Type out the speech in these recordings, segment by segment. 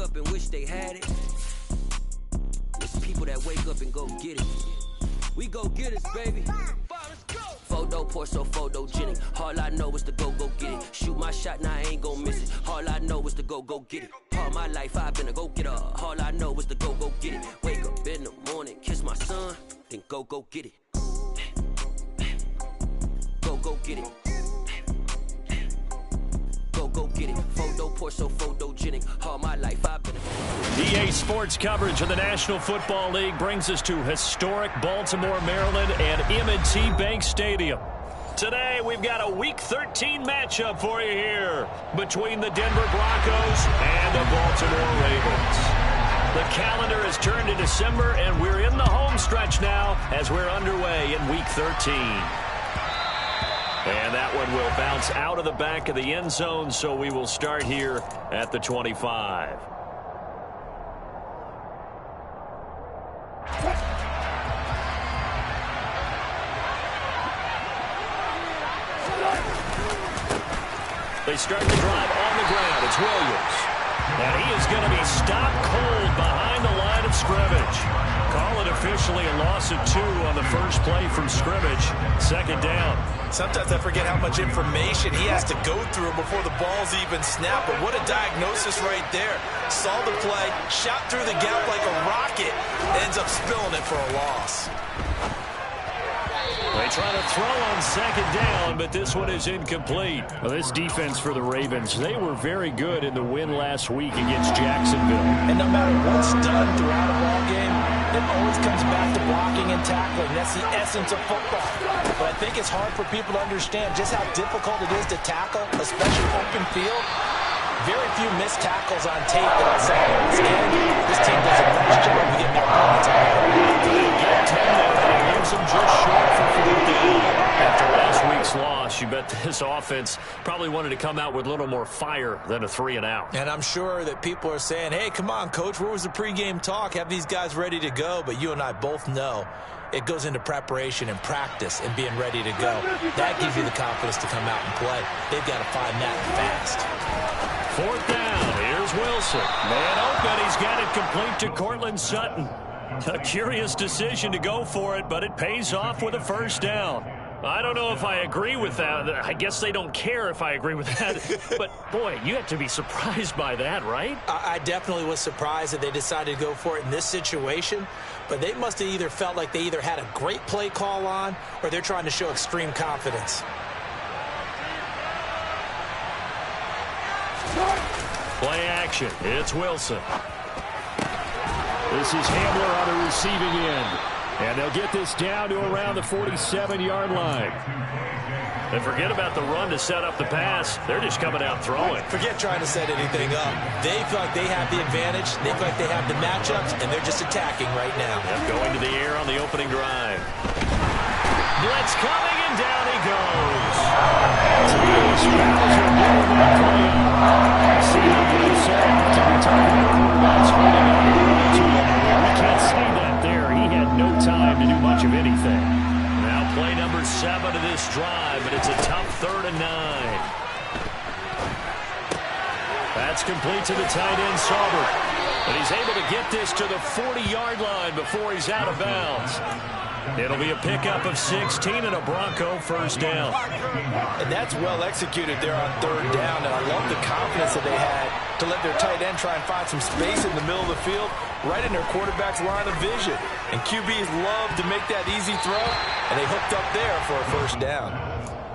up and wish they had it. It's people that wake up and go get it. We go get it, baby. Photo poor, so photogenic. All I know is to go get it. Shoot my shot, now I ain't gon' miss it. All I know is to go get it. All my life I've been a go-getter. All I know is to go get it. Wake up in the morning, kiss my son, then go get it. Go get it. Go get it. Photo poor, so photogenic. All my life I've been EA Sports coverage of the National Football League brings us to historic Baltimore, Maryland and M&T Bank Stadium. Today we've got a Week 13 matchup for you here between the Denver Broncos and the Baltimore Ravens. The calendar has turned to December and we're in the home stretch now as we're underway in Week 13. And that one will bounce out of the back of the end zone, so we will start here at the 25. They start the drive on the ground. It's Williams. And he is going to be stopped cold behind the line of scrimmage. Call it officially a loss of 2 on the first play from scrimmage. Second down. Sometimes I forget how much information he has to go through before the ball's even snapped. But what a diagnosis right there. Saw the play, shot through the gap like a rocket, ends up spilling it for a loss. They try to throw on second down, but this one is incomplete. Well, this defense for the Ravens, they were very good in the win last week against Jacksonville. And no matter what's done throughout a ball game, it always comes back to blocking and tackling. That's the essence of football. But I think it's hard for people to understand just how difficult it is to tackle, especially open field. Very few missed tackles on tape that I'll say. This team does a nice job of getting their opponents out of They gives them just short for 4 down. After last week's loss, you bet this offense probably wanted to come out with a little more fire than a 3-and-out. And I'm sure that people are saying, hey, come on, Coach, where was the pregame talk? Have these guys ready to go? But you and I both know it goes into preparation and practice and being ready to go. That gives you the confidence to come out and play. They've got to find that fast. 4th down. Here's Wilson. Man open. He's got it complete to Cortland Sutton. A curious decision to go for it, but it pays off with a first down. I don't know if I agree with that. I guess they don't care if I agree with that. But, boy, you have to be surprised by that, right? I definitely was surprised that they decided to go for it in this situation. But they must have either felt like they either had a great play call on or they're trying to show extreme confidence. Play action. It's Wilson. This is Hamler on the receiving end. And they'll get this down to around the 47-yard line. And forget about the run to set up the pass. They're just coming out throwing. Forget trying to set anything up. They feel like they have the advantage. They feel like they have the matchups, and they're just attacking right now. Yep, going to the air on the opening drive. Blitz coming, and down he goes. We can't say that there. He had no time to do much of anything. Now play number 7 of this drive, but it's a tough 3rd and 9. That's complete to the tight end, Sauber. But he's able to get this to the 40-yard line before he's out of bounds. It'll be a pickup of 16 and a Bronco first down. And that's well executed there on 3rd down. And I love the confidence that they had to let their tight end try and find some space in the middle of the field, right in their quarterback's line of vision. And QBs love to make that easy throw, and they hooked up there for a first down.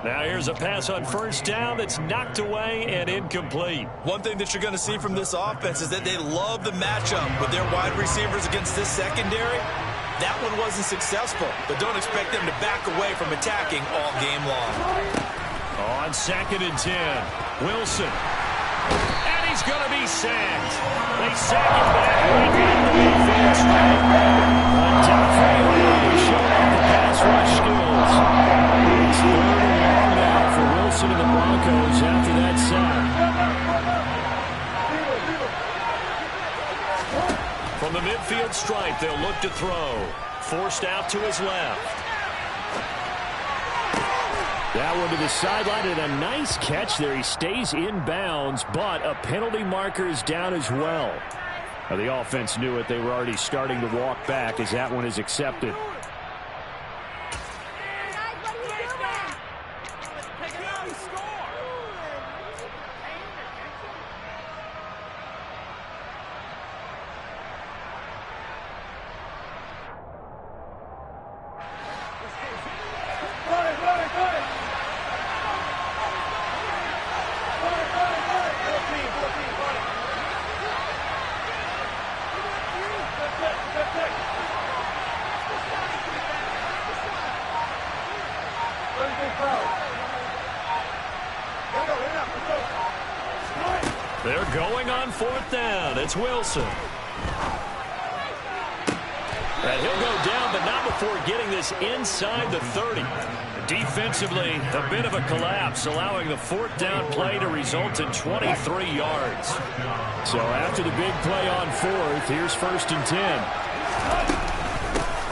Now here's a pass on first down that's knocked away and incomplete. One thing that you're going to see from this offense is that they love the matchup with their wide receivers against this secondary. That one wasn't successful, but don't expect them to back away from attacking all game long. On 2nd and 10, Wilson. And he's going to be sacked. They sack him back right down the midfield straight. On top for the showing off the pass rush skills. It's 3rd and long now for Wilson and the Broncos after that sack. From the midfield stripe, they'll look to throw. Forced out to his left. That one to the sideline, and a nice catch there. He stays in bounds, but a penalty marker is down as well. Now, the offense knew it. They were already starting to walk back as that one is accepted. They're going on fourth down. It's Wilson. And he'll go down, but not before getting this inside the 30. Defensively, a bit of a collapse, allowing the fourth down play to result in 23 yards. So after the big play on fourth, here's 1st and 10.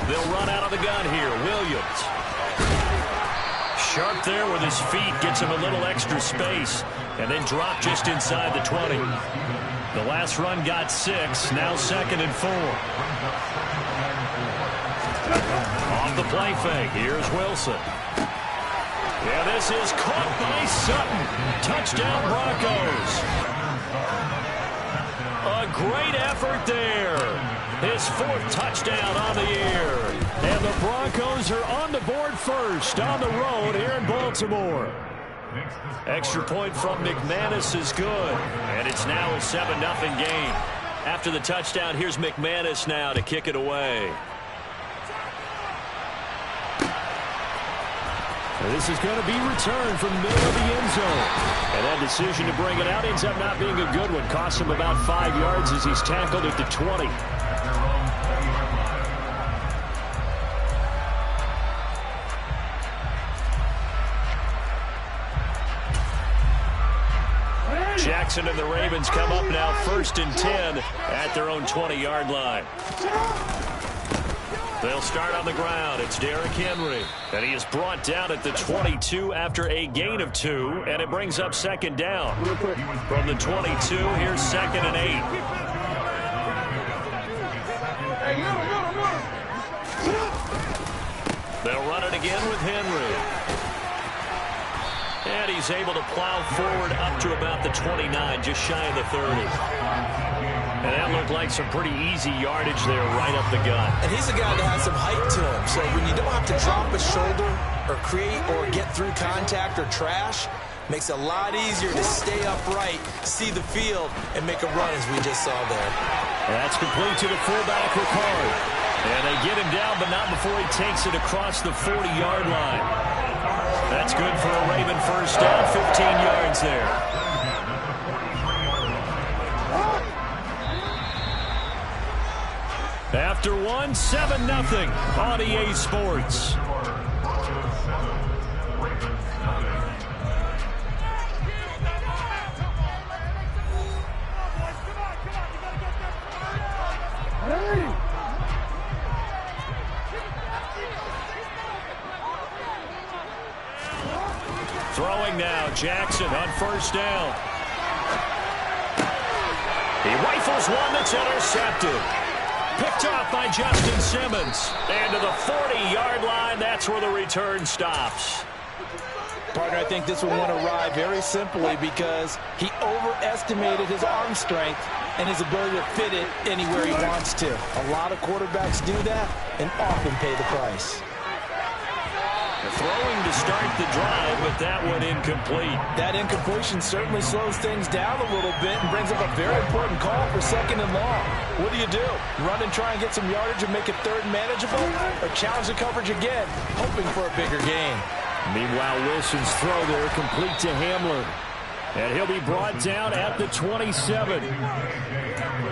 They'll run out of the gun here. Williams. Sharp there with his feet, gets him a little extra space, and then drop just inside the 20. The last run got 6, now 2nd and 4. Off the play fake, here's Wilson. Yeah, this is caught by Sutton. Touchdown, Broncos. A great effort there. His 4th touchdown on the year. And the Broncos are on the board first on the road here in Baltimore. Extra point from McManus is good. And it's now a 7-0 game. After the touchdown, here's McManus now to kick it away. This is going to be returned from the middle of the end zone. And that decision to bring it out ends up not being a good one. Costs him about 5 yards as he's tackled at the 20. Jackson and the Ravens come up now 1st and 10 at their own 20-yard line. They'll start on the ground. It's Derrick Henry. And he is brought down at the 22 after a gain of 2. And it brings up 2nd down. From the 22, here's 2nd and 8. They'll run it again with Henry. And he's able to plow forward up to about the 29, just shy of the 30. And that looked like some pretty easy yardage there right up the gut. And he's a guy that has some height to him. So when you don't have to drop a shoulder or create or get through contact or trash, makes it a lot easier to stay upright, see the field, and make a run as we just saw there. That's complete to the fullback, Ricard. And they get him down, but not before he takes it across the 40-yard line. That's good for a Raven 1st down, 15 yards there. After one, 7-0 on EA Sports. Throwing now, Jackson on 1st down. He rifles one that's intercepted. Picked off by Justin Simmons. And to the 40-yard line, that's where the return stops. Partner, I think this one went awry very simply because he overestimated his arm strength and his ability to fit it anywhere he wants to. A lot of quarterbacks do that and often pay the price. Throwing to start the drive, but that one incomplete. That incompletion certainly slows things down a little bit and brings up a very important call for 2nd and long. What do? Run and try and get some yardage and make it 3rd manageable, or challenge the coverage again, hoping for a bigger gain? Meanwhile, Wilson's throw there complete to Hamler. And he'll be brought down at the 27.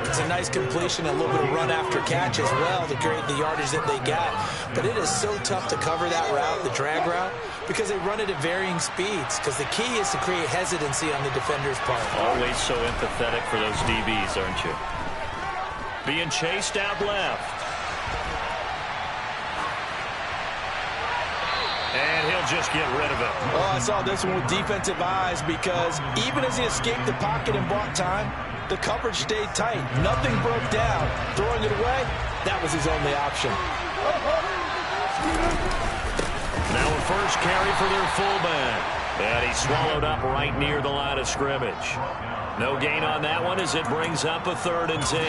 It's a nice completion, a little bit of run after catch as well to create the yardage that they got. But it is so tough to cover that route, the drag route, because they run it at varying speeds. Because the key is to create hesitancy on the defender's part. Always so empathetic for those DBs, aren't you? Being chased out left. And he'll just get rid of it. Oh, I saw this one with defensive eyes because even as he escaped the pocket and bought time, the coverage stayed tight. Nothing broke down. Throwing it away, that was his only option. Now a first carry for their fullback. And he's swallowed up right near the line of scrimmage. No gain on that one as it brings up a 3rd and 10.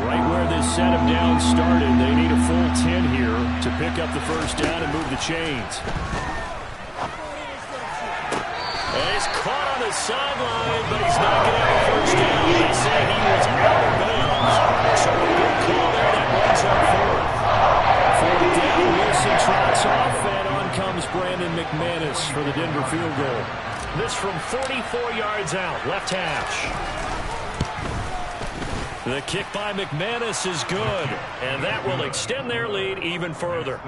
Right where this set of downs started, they need a full 10 here to pick up the first down and move the chains. And he's caught on the sideline, but he's not going to have a first down. They say he was out of bounds. So a good call there that brings up 4th. 4th down, Wilson trots off, and on comes Brandon McManus for the Denver field goal. This from 44 yards out, left hash. The kick by McManus is good, and that will extend their lead even further.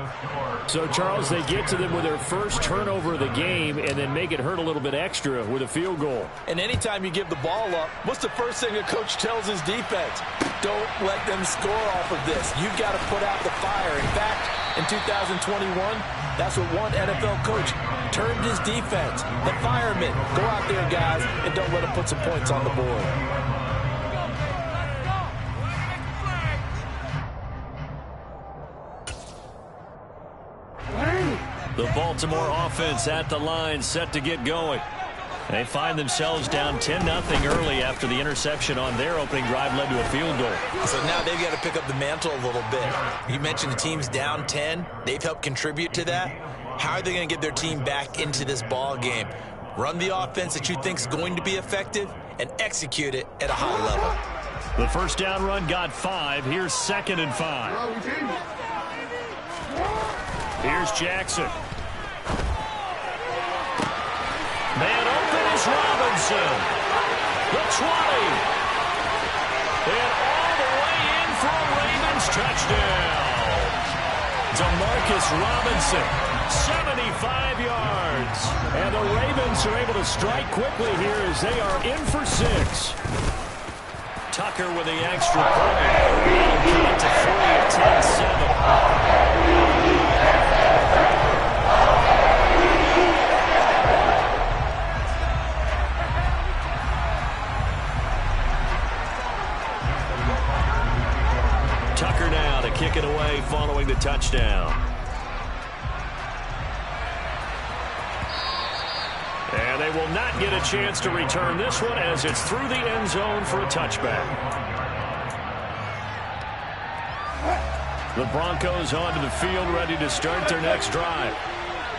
So, Charles, they get to them with their first turnover of the game and then make it hurt a little bit extra with a field goal. And anytime you give the ball up, what's the first thing a coach tells his defense? Don't let them score off of this. You've got to put out the fire. In fact, in 2021, that's what one NFL coach termed his defense. The firemen. Go out there, guys, and don't let them put some points on the board. The Baltimore offense at the line, set to get going. They find themselves down 10-0 early after the interception on their opening drive led to a field goal. So now they've got to pick up the mantle a little bit. You mentioned the team's down 10. They've helped contribute to that. How are they going to get their team back into this ball game? Run the offense that you think is going to be effective and execute it at a high level. The first down run got 5. Here's 2nd and 5. Here's Jackson. Man open is Robinson. The 20. And all the way in for a Ravens touchdown. Demarcus Robinson, 75 yards. And the Ravens are able to strike quickly here as they are in for 6. Tucker with the extra point. That'll get it to 10-7. Tucker now to kick it away following the touchdown. And they will not get a chance to return this one as it's through the end zone for a touchback. The Broncos onto the field ready to start their next drive.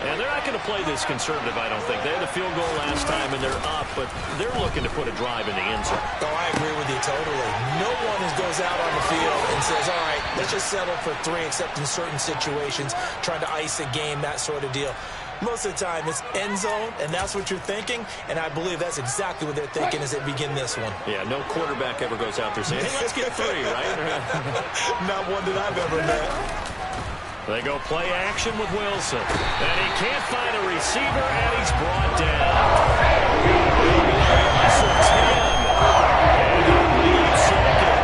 And they're not going to play this conservative, I don't think. They had a field goal last time, and they're up, but they're looking to put a drive in the end zone. Oh, I agree with you totally. No one goes out on the field and says, all right, let's just settle for 3, except in certain situations, trying to ice a game, that sort of deal. Most of the time, it's end zone, and that's what you're thinking, and I believe that's exactly what they're thinking as they begin this one. Yeah, no quarterback ever goes out there saying, hey, let's get 3, right? Not one that I've ever met. They go play action with Wilson. And he can't find a receiver, and he's brought down. Loss of 10. And he'll lead second.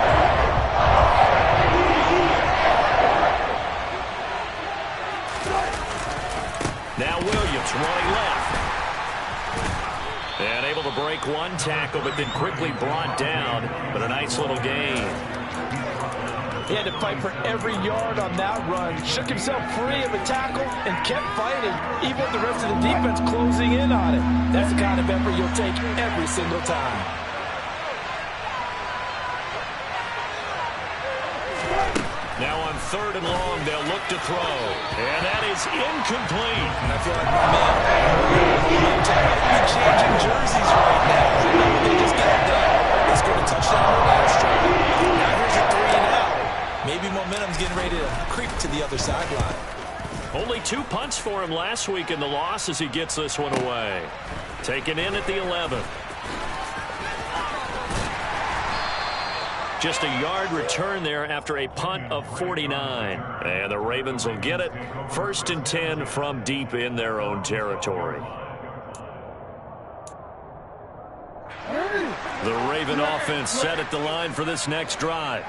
Now Williams running left. And able to break one tackle, but then quickly brought down. But a nice little gain. He had to fight for every yard on that run. Shook himself free of a tackle and kept fighting, even with the rest of the defense closing in on it. That's the kind of effort you'll take every single time. Now on 3rd and long, they'll look to throw. And that is incomplete. And I feel like my man might be changing jerseys right now. They just got it done. They scored a touchdown on last drive. Now here's a 3 and out. Maybe momentum's getting ready to creep to the other sideline. Only 2 punts for him last week in the loss as he gets this one away. Taken in at the 11. Just a yard return there after a punt of 49. And the Ravens will get it. 1st and 10 from deep in their own territory. The Raven offense set at the line for this next drive.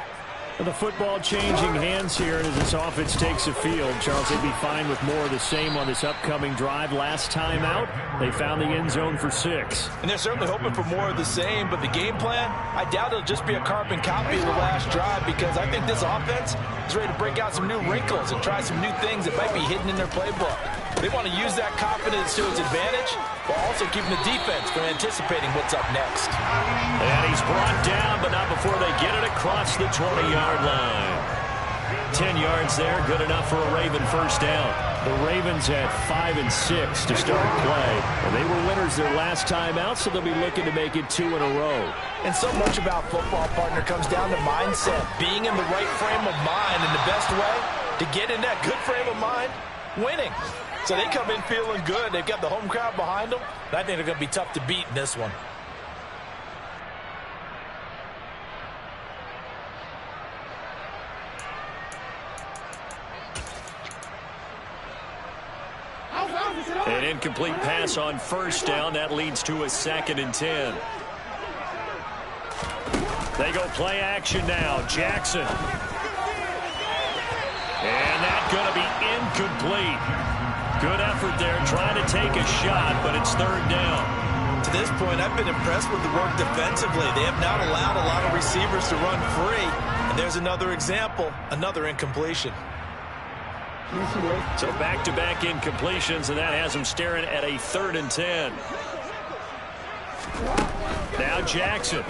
The football changing hands here, and as this offense takes the field, Charles, they'd be fine with more of the same on this upcoming drive. Last time out, they found the end zone for 6. And they're certainly hoping for more of the same, but the game plan, I doubt it'll just be a carbon copy of the last drive, because I think this offense is ready to break out some new wrinkles and try some new things that might be hidden in their playbook. They want to use that confidence to its advantage, while also keeping the defense from anticipating what's up next. And he's brought down, but not before they get it across the 20-yard line. 10 yards there, good enough for a Raven first down. The Ravens had 5 and 6 to start play, and they were winners their last time out, so they'll be looking to make it 2 in a row. And so much about football, partner, comes down to mindset, being in the right frame of mind, and the best way to get in that good frame of mind, winning. So they come in feeling good. They've got the home crowd behind them. I think they're going to be tough to beat in this one. An incomplete pass on first down. That leads to a 2nd and 10. They go play action now. Jackson. And that's going to be incomplete. Good effort there, trying to take a shot, but it's 3rd down. To this point, I've been impressed with the work defensively. They have not allowed a lot of receivers to run free. And there's another example, another incompletion. So back-to-back incompletions, and that has them staring at a 3rd and 10. Now Jackson.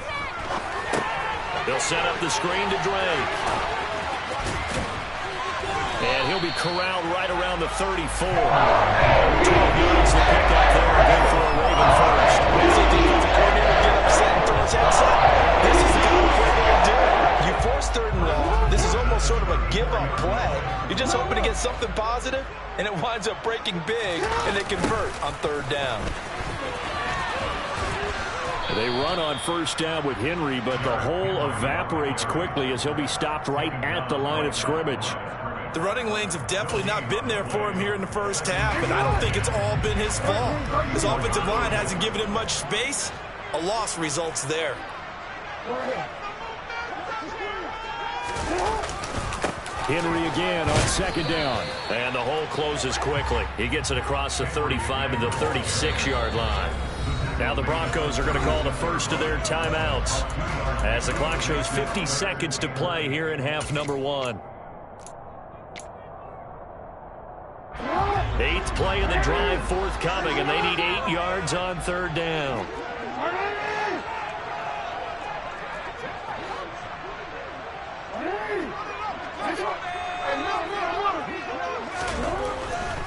They'll set up the screen to Drake. And he'll be corralled right around the 34. 12 yards to pick up there. Good for a Raven first. As a defensive coordinator get upset and throw his headset, this is the kind of play they'll do. You force 3rd and long. This is almost sort of a give-up play. You're just hoping to get something positive, and it winds up breaking big, and they convert on 3rd down. They run on first down with Henry, but the hole evaporates quickly as he'll be stopped right at the line of scrimmage. The running lanes have definitely not been there for him here in the first half, and I don't think it's all been his fault. His offensive line hasn't given him much space. A loss results there. Henry again on 2nd down. And the hole closes quickly. He gets it across the 35 to the 36-yard line. Now the Broncos are going to call the first of their timeouts as the clock shows 50 seconds to play here in half number 1. 8th play of the drive forthcoming, and they need 8 yards on 3rd down.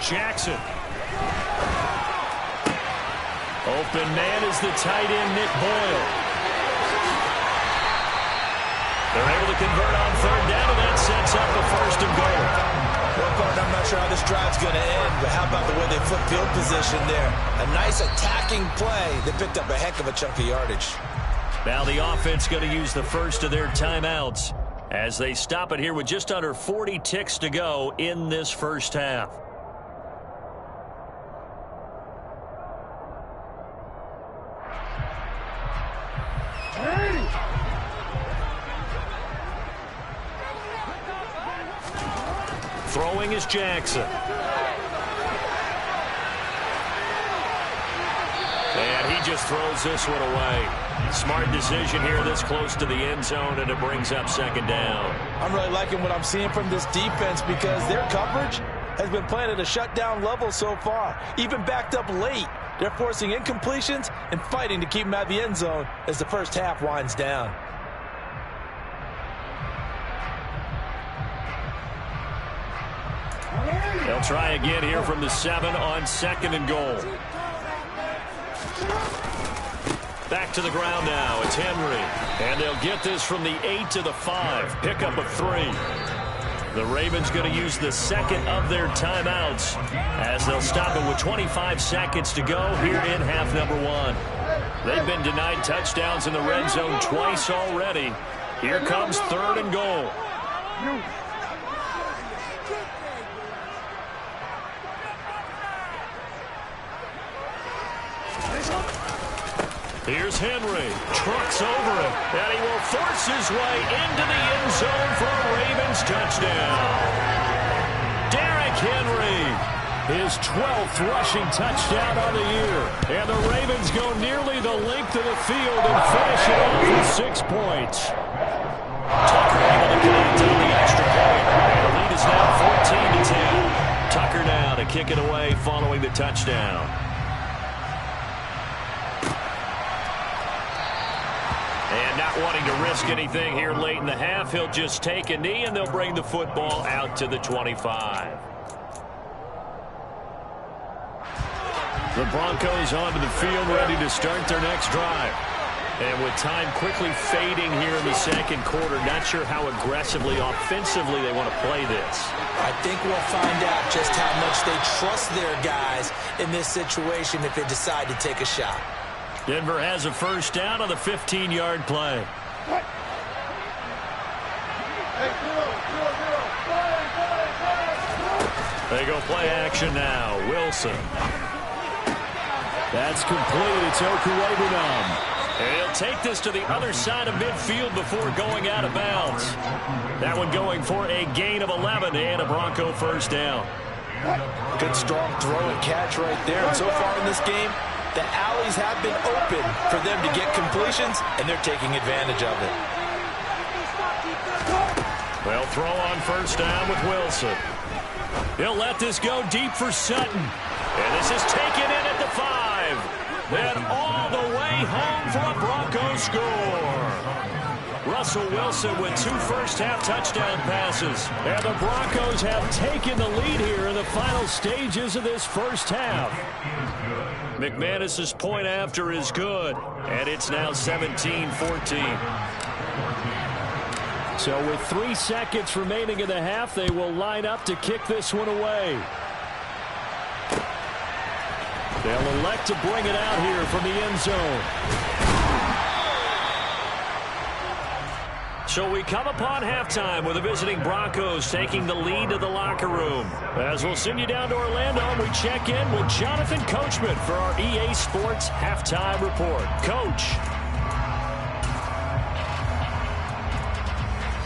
Jackson. Open man is the tight end, Nick Boyle. They're able to convert on 3rd down, and that sets up the 1st and goal. Well, partner, I'm not sure how this drive's going to end, but how about the way they flip field position there? A nice attacking play. They picked up a heck of a chunk of yardage. Now the offense going to use the first of their timeouts as they stop it here with just under 40 ticks to go in this first half. Throwing is Jackson. And he just throws this one away. Smart decision here this close to the end zone, and it brings up 2nd down. I'm really liking what I'm seeing from this defense because their coverage has been playing at a shutdown level so far. Even backed up late, they're forcing incompletions and fighting to keep them out of the end zone as the first half winds down. They'll try again here from the 7 on 2nd and goal. Back to the ground now. It's Henry. And they'll get this from the 8 to the 5. Pickup of 3. The Ravens going to use the 2nd of their timeouts as they'll stop it with 25 seconds to go here in half number 1. They've been denied touchdowns in the red zone twice already. Here comes 3rd and goal. Here's Henry. Trucks over him. And he will force his way into the end zone for a Ravens touchdown. Derrick Henry. His 12th rushing touchdown on the year. And the Ravens go nearly the length of the field and finish it off with 6 points. Tucker able to connect on the extra point. And the lead is now 14-10. Tucker now to kick it away following the touchdown. And not wanting to risk anything here late in the half, he'll just take a knee and they'll bring the football out to the 25. The Broncos onto the field ready to start their next drive. And with time quickly fading here in the second quarter, not sure how aggressively, offensively they want to play this. I think we'll find out just how much they trust their guys in this situation if they decide to take a shot. Denver has a first down on the 15-yard play. They go play action now. Wilson. That's complete. It's Okuwebunam. And he'll take this to the other side of midfield before going out of bounds. That one going for a gain of 11 and a Bronco first down. Good strong throw and catch right there. And so far in this game, the alleys have been open for them to get completions, and they're taking advantage of it. They'll throw on first down with Wilson. He'll let this go deep for Sutton. And this is taken in at the 5. Then all the way home for a Bronco score. Russell Wilson with 2 first-half touchdown passes. And the Broncos have taken the lead here in the final stages of this first half. McManus's point after is good. And it's now 17-14. So with 3 seconds remaining in the half, they will line up to kick this one away. They'll elect to bring it out here from the end zone. So we come upon halftime with the visiting Broncos taking the lead to the locker room. As we'll send you down to Orlando, we check in with Jonathan Coachman for our EA Sports Halftime Report. Coach.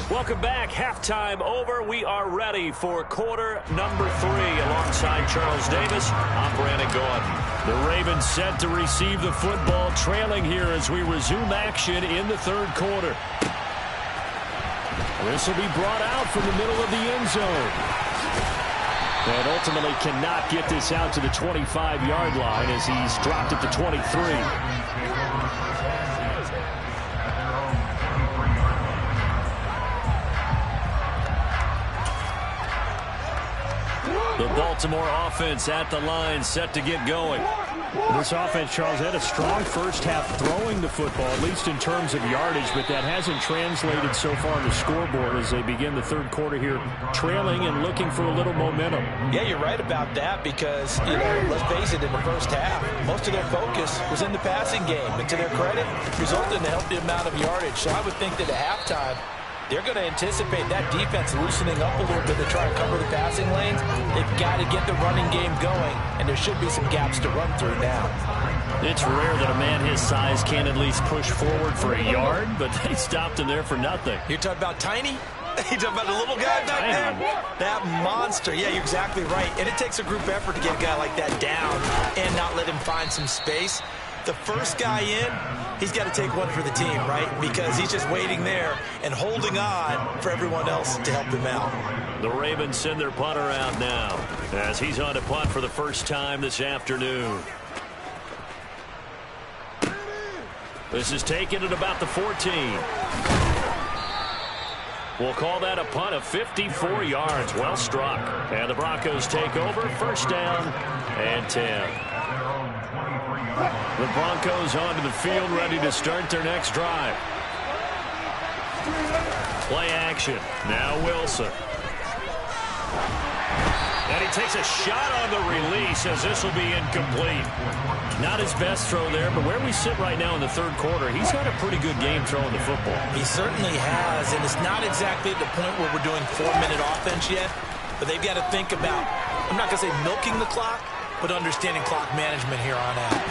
Welcome back. Halftime over. We are ready for quarter number 3 alongside Charles Davis. I'm Brandon Gordon. The Ravens set to receive the football, trailing here as we resume action in the third quarter. This will be brought out from the middle of the end zone. And ultimately cannot get this out to the 25-yard line as he's dropped it to 23. The Baltimore offense at the line, set to get going. This offense, Charles, had a strong first half throwing the football, at least in terms of yardage, but that hasn't translated so far on the scoreboard as they begin the third quarter here, trailing and looking for a little momentum. Yeah, you're right about that because, let's face it, in the first half, most of their focus was in the passing game. And to their credit, resulted in a healthy amount of yardage. So I would think that at halftime, they're going to anticipate that defense loosening up a little bit to try to cover the passing lanes. They've got to get the running game going, and there should be some gaps to run through now. It's rare that a man his size can at least push forward for a yard, but they stopped him there for nothing. You're talking about tiny? You're talking about the little guy back there? That monster. Yeah, you're exactly right. And it takes a group effort to get a guy like that down and not let him find some space. The first guy in, he's got to take one for the team, right? Because he's just waiting there and holding on for everyone else to help him out. The Ravens send their punter out now as he's on to punt for the first time this afternoon. This is taken at about the 14. We'll call that a punt of 54 yards. Well struck. And the Broncos take over. First down and 10. The Broncos onto the field ready to start their next drive. Play action. Now Wilson. And he takes a shot on the release as this will be incomplete. Not his best throw there, but where we sit right now in the third quarter, he's had a pretty good game throwing the football. He certainly has, and it's not exactly at the point where we're doing 4-minute offense yet, but they've got to think about, I'm not going to say milking the clock, but understanding clock management here on out.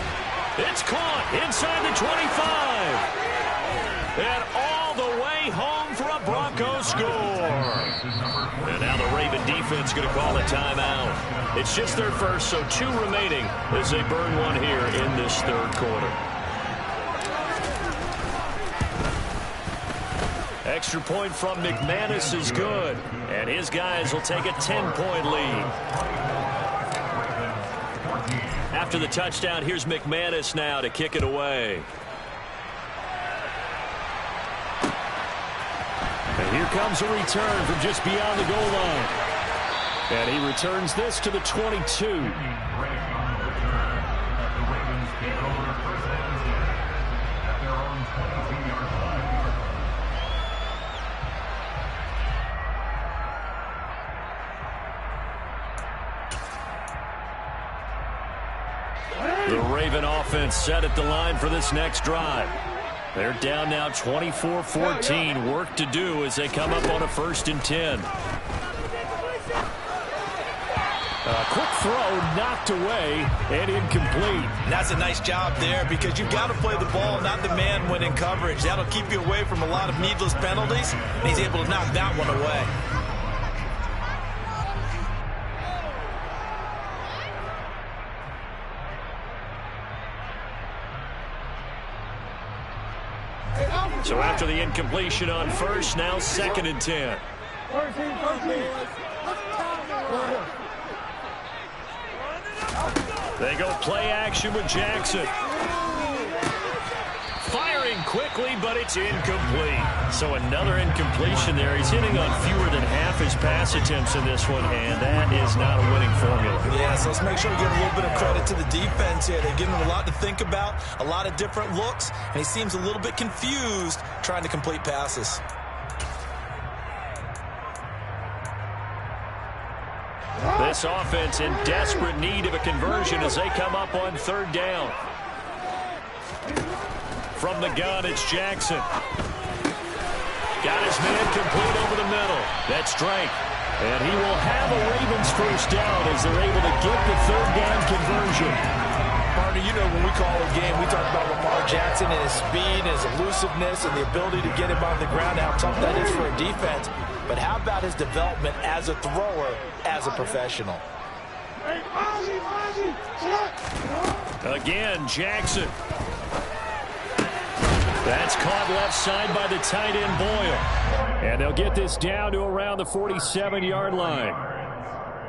It's caught inside the 25. And all the way home for a Broncos score. And now the Raven defense going to call a timeout. It's just their first, so 2 remaining as they burn one here in this third quarter. Extra point from McManus is good. And his guys will take a 10-point lead. After the touchdown, here's McManus now to kick it away. And here comes a return from just beyond the goal line. And he returns this to the 22. The Raven offense set at the line for this next drive. They're down now 24-14. Work to do as they come up on a 1st and 10. A quick throw knocked away and incomplete. And that's a nice job there because you've got to play the ball, not the man when in coverage. That'll keep you away from a lot of needless penalties, and he's able to knock that one away. So after the incompletion on 1st, now 2nd and 10. They go play action with Jackson. Firing quickly, but it's incomplete. So another incompletion there. He's hitting on fewer than half his pass attempts in this one, and that is not a winning formula. Yeah, so let's make sure we give a little bit of credit to the defense here. They've given him a lot to think about, a lot of different looks, and he seems a little bit confused trying to complete passes. This offense in desperate need of a conversion as they come up on 3rd down. From the gun, it's Jackson. Got his man complete over the middle. That's strength. And he will have a Ravens 1st down as they're able to get the 3rd down conversion. Partner, you know when we call a game, we talk about Lamar Jackson and his speed, and his elusiveness, and the ability to get him on the ground, how tough that is for a defense. But how about his development as a thrower, as a professional? Again, Jackson. That's caught left side by the tight end Boyle. And they'll get this down to around the 47-yard line.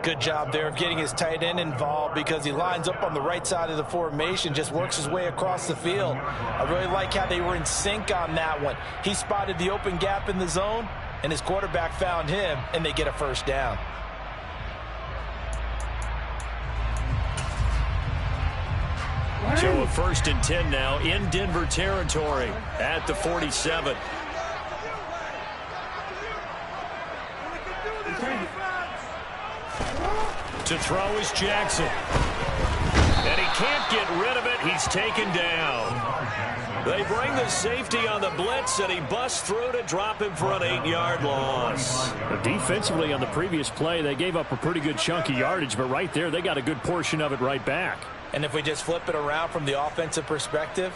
Good job there of getting his tight end involved because he lines up on the right side of the formation, just works his way across the field. I really like how they were in sync on that one. He spotted the open gap in the zone, and his quarterback found him, and they get a 1st down. So a 1st and 10 now in Denver territory at the 47. To throw is Jackson. And he can't get rid of it. He's taken down. They bring the safety on the blitz, and he busts through to drop him for an 8-yard loss. Defensively on the previous play, they gave up a pretty good chunk of yardage, but right there, they got a good portion of it right back. And if we just flip it around from the offensive perspective,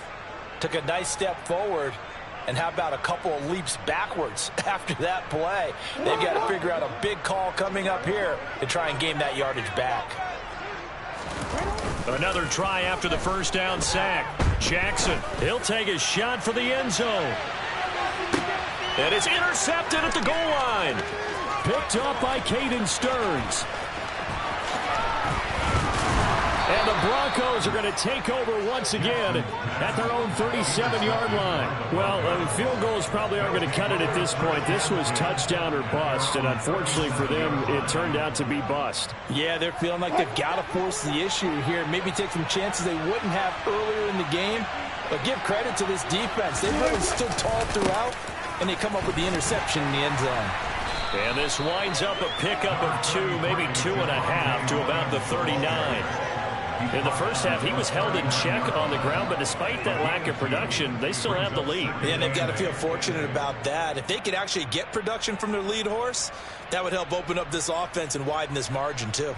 took a nice step forward, and how about a couple of leaps backwards after that play? They've got to figure out a big call coming up here to try and gain that yardage back. Another try after the 1st down sack. Jackson, he'll take a shot for the end zone. And it's intercepted at the goal line. Picked up by Caden Stearns. And the Broncos are going to take over once again at their own 37-yard line. Well, field goals probably aren't going to cut it at this point. This was touchdown or bust, and unfortunately for them, it turned out to be bust. Yeah, they're feeling like they've got to force the issue here. Maybe take some chances they wouldn't have earlier in the game. But give credit to this defense. They've really stood tall throughout, and they come up with the interception in the end zone. And this winds up a pickup of 2, maybe 2.5 to about the 39. In the first half, he was held in check on the ground, but despite that lack of production, they still have the lead. Yeah, and they've got to feel fortunate about that. If they could actually get production from their lead horse, that would help open up this offense and widen this margin, too.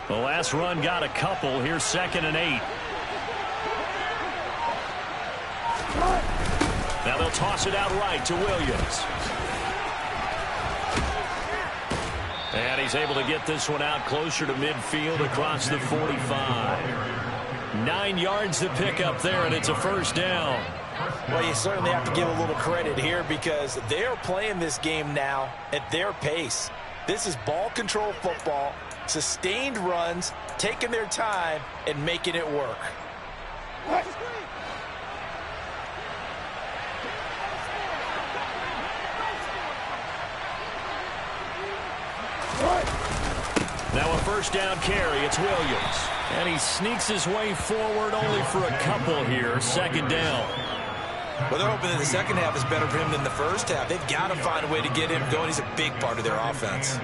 The last run got a couple. Here's 2nd and 8. Now they'll toss it out right to Williams. And he's able to get this one out closer to midfield across the 45. 9 yards to pick up there, and it's a first down. Well, you certainly have to give a little credit here because they're playing this game now at their pace. This is ball control football, sustained runs, taking their time, and making it work. Now a first down carry. It's Williams. And he sneaks his way forward only for a couple here. 2nd down. Well, they're hoping that the second half is better for him than the first half. They've got to find a way to get him going. He's a big part of their offense.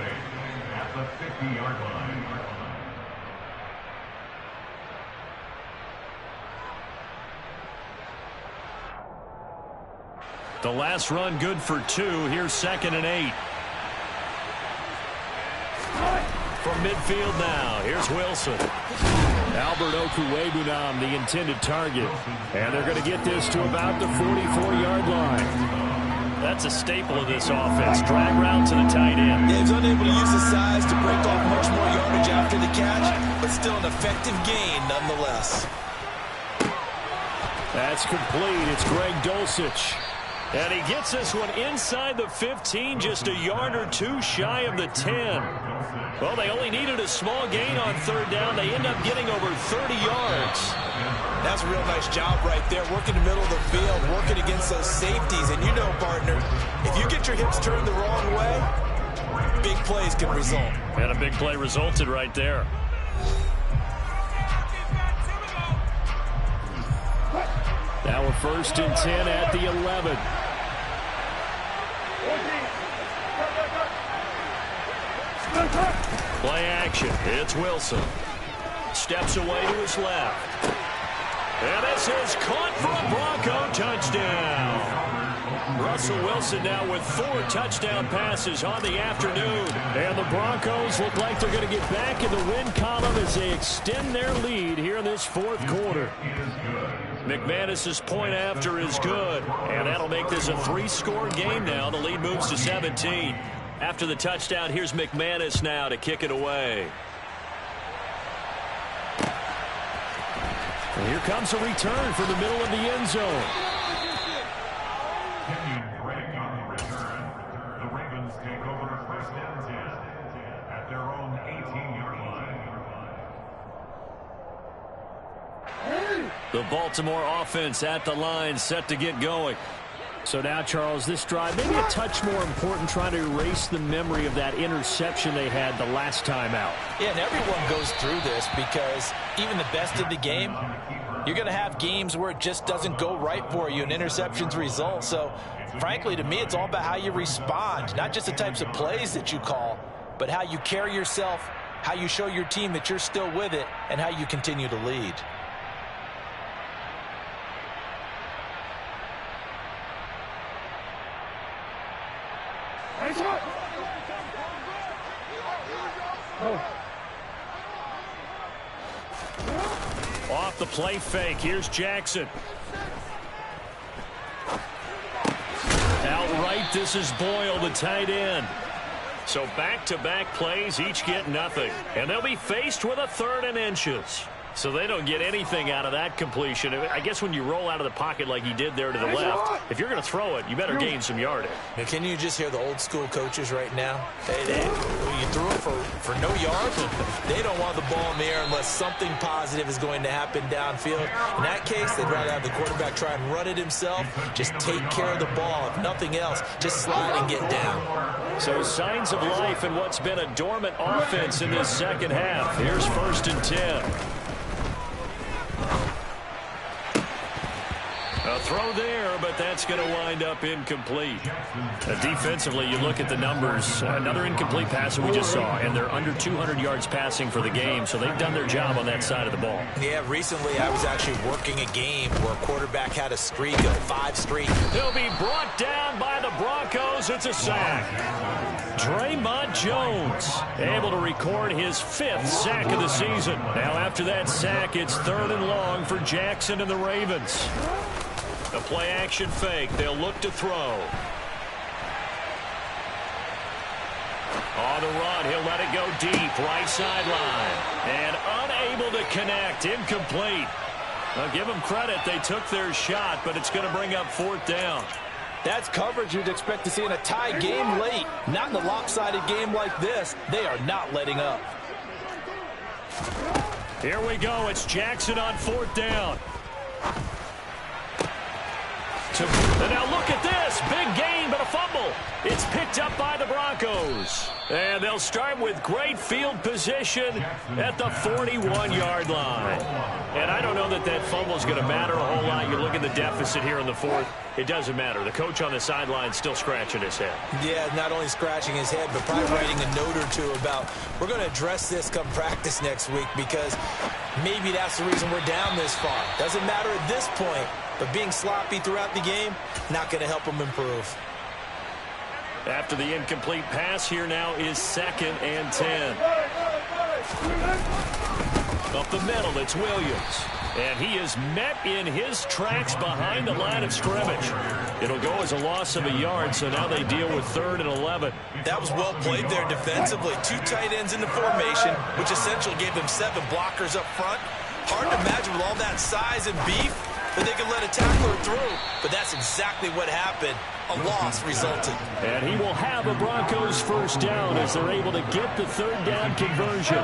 The last run good for 2. Here's 2nd and 8. From midfield now, here's Wilson. Albert Okwuegbunam, the intended target. And they're going to get this to about the 44-yard line. That's a staple of this offense. Drag route to the tight end. Yeah, he's unable to use his size to break off much more yardage after the catch, but still an effective gain nonetheless. That's complete. It's Greg Dulcich. And he gets this one inside the 15, just a yard or 2 shy of the 10. Well, they only needed a small gain on 3rd down. They end up getting over 30 yards. That's a real nice job right there, working the middle of the field, working against those safeties. And you know, partner, if you get your hips turned the wrong way, big plays can result. And a big play resulted right there. Now a 1st and 10 at the 11. Play action. It's Wilson. Steps away to his left. And this is caught for a Bronco touchdown. Russell Wilson now with 4 touchdown passes on the afternoon. And the Broncos look like they're going to get back in the win column as they extend their lead here in this 4th quarter. McManus's point after is good. And that'll make this a 3-score game now. The lead moves to 17. After the touchdown, here's McManus now to kick it away. And here comes a return from the middle of the end zone. Craig on the return. The Ravens take over 1st and 10 at their own 18-yard line. The Baltimore offense at the line, set to get going. So now, Charles, this drive maybe a touch more important, trying to erase the memory of that interception they had the last time out. Yeah, and everyone goes through this because even the best of the game, you're going to have games where it just doesn't go right for you and interceptions result. So, frankly, to me, it's all about how you respond, not just the types of plays that you call, but how you carry yourself, how you show your team that you're still with it, and how you continue to lead. Off the play fake, here's Jackson. Outright, this is Boyle, the tight end. So back-to-back plays, each get nothing. And they'll be faced with a 3rd and inches. So they don't get anything out of that completion. I guess when you roll out of the pocket like he did there to the left, if you're going to throw it, you better gain some yardage. Now, can you just hear the old school coaches right now? You threw it for no yards. They don't want the ball in the air unless something positive is going to happen downfield. In that case, they'd rather have the quarterback try and run it himself. Just take care of the ball. If nothing else, just slide and get down. So signs of life in what's been a dormant offense in this second half. Here's 1st and 10. A throw there, but that's going to wind up incomplete. Defensively, you look at the numbers. Another incomplete pass that we just saw, and they're under 200 yards passing for the game, so they've done their job on that side of the ball. Yeah, recently I was actually working a game where a quarterback had a streak of 5 straight. He'll be brought down by the Broncos. It's a sack. Draymond Jones able to record his 5th sack of the season. Now after that sack, it's 3rd and long for Jackson and the Ravens. A play-action fake. They'll look to throw. On the run, he'll let it go deep. Right sideline. And unable to connect. Incomplete. Now give them credit. They took their shot, but it's going to bring up 4th down. That's coverage you'd expect to see in a tie game late. Not in a lopsided game like this. They are not letting up. Here we go. It's Jackson on 4th down. And now look at this. Big gain, but a fumble. It's picked up by the Broncos. And they'll start with great field position at the 41-yard line. And I don't know that that fumble is going to matter a whole lot. You look at the deficit here in the 4th. It doesn't matter. The coach on the sideline is still scratching his head. Yeah, not only scratching his head, but probably writing a note or two about, we're going to address this come practice next week, because maybe that's the reason we're down this far. Doesn't matter at this point, but being sloppy throughout the game, not going to help them improve. After the incomplete pass, here now is 2nd and 10. Up the middle, it's Williams. And he is met in his tracks behind the line of scrimmage. It'll go as a loss of a yard, so now they deal with 3rd and 11. That was well played there defensively. 2 tight ends in the formation, which essentially gave them 7 blockers up front. Hard to imagine with all that size and beef that they could let a tackler through, but that's exactly what happened. A loss resulted. And he will have a Broncos 1st down as they're able to get the 3rd down conversion.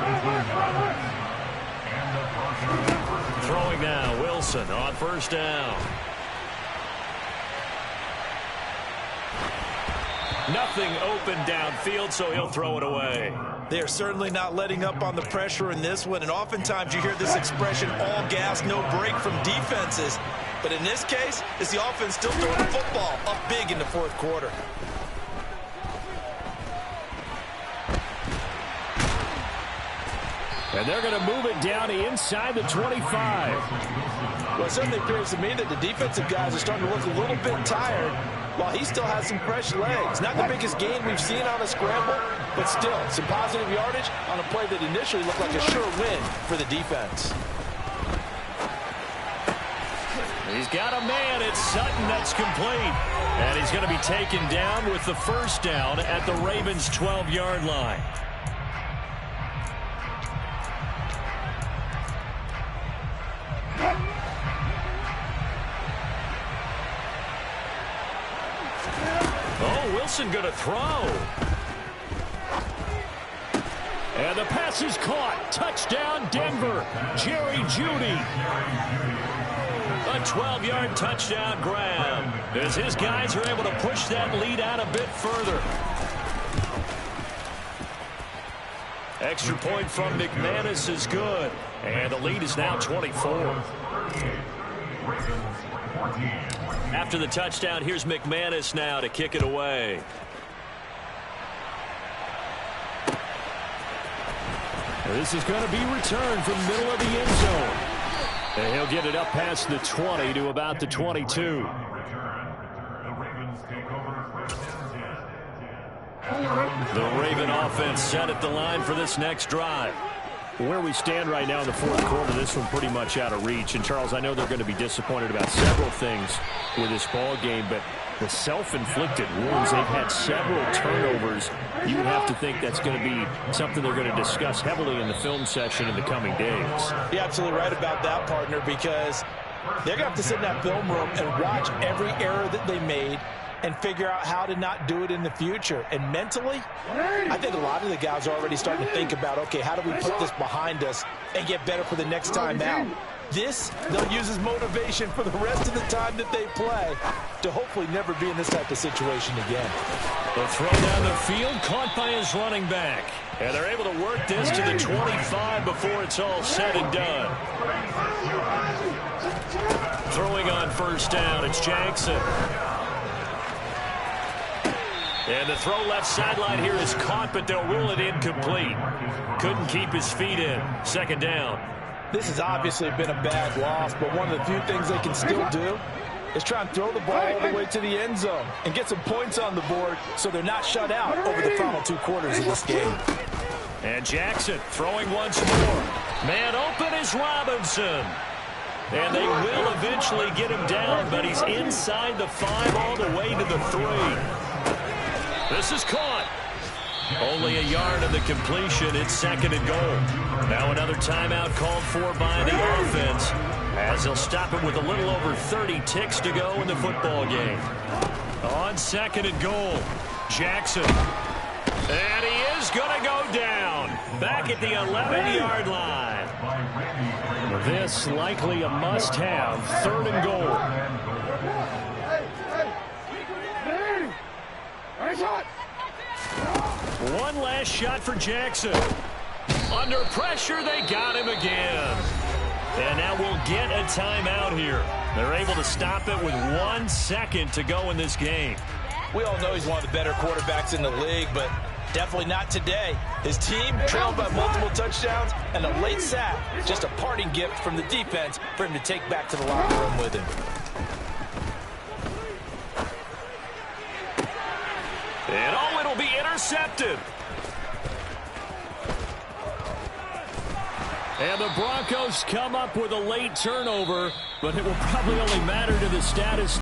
Throwing now, Wilson on 1st down. Nothing open downfield, so he'll throw it away. They're certainly not letting up on the pressure in this one, and oftentimes you hear this expression, all gas, no break from defenses. But in this case, it's the offense still throwing the football up big in the 4th quarter. And they're going to move it down to inside the 25. Well, it certainly appears to me that the defensive guys are starting to look a little bit tired, while he still has some fresh legs. Not the biggest gain we've seen on a scramble, but still some positive yardage on a play that initially looked like a sure win for the defense. He's got a man. It's Sutton that's complete. And he's going to be taken down with the 1st down at the Ravens' 12-yard line. Oh, Wilson going to throw. And the pass is caught. Touchdown, Denver. Jerry Jeudy. A 12-yard touchdown grab as his guys are able to push that lead out a bit further. Extra point from McManus is good. And the lead is now 24. After the touchdown, here's McManus now to kick it away. This is going to be returned from middle of the end zone. And he'll get it up past the 20 to about the 22. The Raven offense set at the line for this next drive. Where we stand right now in the 4th quarter, this one pretty much out of reach. And, Charles, I know they're going to be disappointed about several things with this ball game, but the self-inflicted wounds, they've had several turnovers. You would have to think that's going to be something they're going to discuss heavily in the film session in the coming days. You're absolutely right about that, partner, because they're going to have to sit in that film room and watch every error that they made and figure out how to not do it in the future. And mentally, I think a lot of the guys are already starting to think about, okay, how do we put this behind us and get better for the next time out? This, they'll use as motivation for the rest of the time that they play to hopefully never be in this type of situation again. The throw down the field, caught by his running back. And they're able to work this to the 25 before it's all said and done. Throwing on first down, it's Jackson. And the throw left sideline here is caught, but they'll rule it incomplete. Couldn't keep his feet in. Second down. This has obviously been a bad loss, but one of the few things they can still do is try and throw the ball all the way to the end zone and get some points on the board so they're not shut out over the final 2 quarters of this game. And Jackson throwing once more. Man open is Robinson. And they will eventually get him down, but he's inside the 5 all the way to the 3. This is caught. Only a yard of the completion. It's second and goal. Now another timeout called for by the offense, as they'll stop it with a little over 30 ticks to go in the football game. On second and goal, Jackson. And he is going to go down. Back at the 11-yard line. This likely a must-have. Third and goal. One last shot for Jackson. Under pressure, they got him again. And now we'll get a timeout here. They're able to stop it with 1 second to go in this game. We all know he's one of the better quarterbacks in the league, but definitely not today. His team trailed by multiple touchdowns, and a late sack, just a parting gift from the defense for him to take back to the locker room with him. And oh, it'll be intercepted. And the Broncos come up with a late turnover, but it will probably only matter to the status